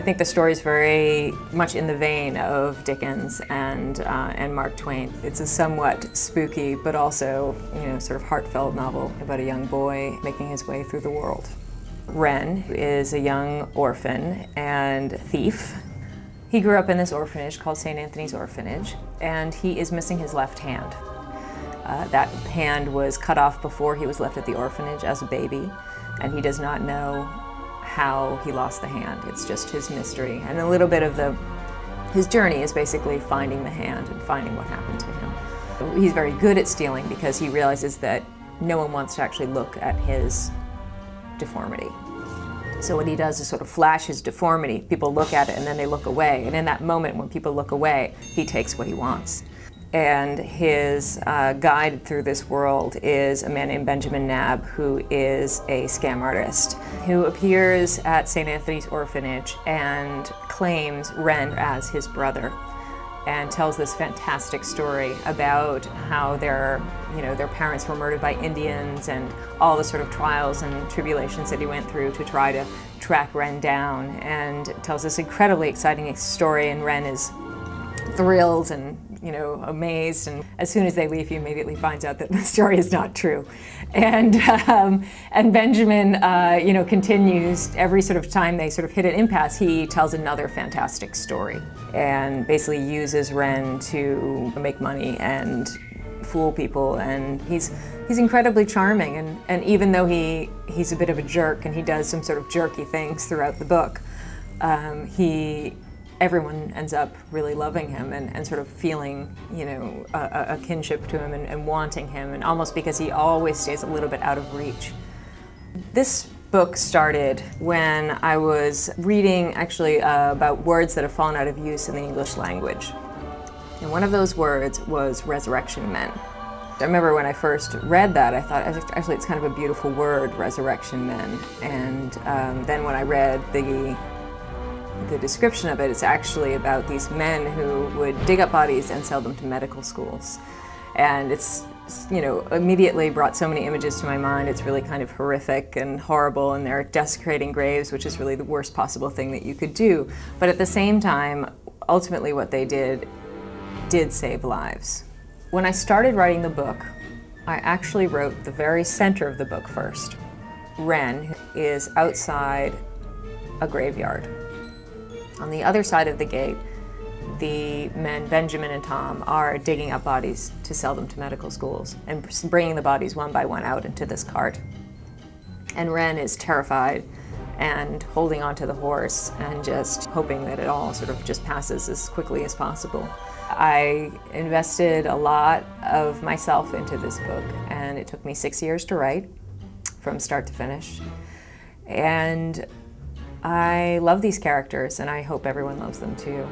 think the story is very much in the vein of Dickens and Mark Twain. It's a somewhat spooky but also, sort of heartfelt novel about a young boy making his way through the world. Ren is a young orphan and thief. He grew up in this orphanage called St. Anthony's Orphanage, and he is missing his left hand. That hand was cut off before he was left at the orphanage as a baby, and he does not know how he lost the hand. It's just his mystery. And a little bit of his journey is basically finding the hand and finding what happened to him. He's very good at stealing because he realizes that no one wants to actually look at his deformity. So what he does is sort of flash his deformity. People look at it and then they look away. And in that moment when people look away, he takes what he wants. And his guide through this world is a man named Benjamin Nab, who is a scam artist, who appears at St. Anthony's Orphanage and claims Ren as his brother, and tells this fantastic story about how their parents were murdered by Indians and all the sort of trials and tribulations that he went through to try to track Ren down, and tells this incredibly exciting story, and Ren is thrilled and amazed, and as soon as they leave, he immediately finds out that the story is not true. And Benjamin, continues every sort of time they sort of hit an impasse, he tells another fantastic story, and basically uses Ren to make money and fool people. And he's incredibly charming, and even though he's a bit of a jerk and he does some sort of jerky things throughout the book, everyone ends up really loving him and sort of feeling, a kinship to him and wanting him, and almost because he always stays a little bit out of reach. This book started when I was reading actually about words that have fallen out of use in the English language. And one of those words was resurrection men. I remember when I first read that, I thought, actually it's kind of a beautiful word, resurrection men. And then when I read the description of it, it's actually about these men who would dig up bodies and sell them to medical schools. And it's, immediately brought so many images to my mind. It's really kind of horrific and horrible, and they're desecrating graves, which is really the worst possible thing that you could do. But at the same time, ultimately what they did save lives. When I started writing the book, I actually wrote the very center of the book first. Ren is outside a graveyard. On the other side of the gate, the men, Benjamin and Tom, are digging up bodies to sell them to medical schools and bringing the bodies one by one out into this cart. And Ren is terrified and holding onto the horse and just hoping that it all sort of just passes as quickly as possible. I invested a lot of myself into this book, and it took me 6 years to write, from start to finish. And I love these characters, and I hope everyone loves them too.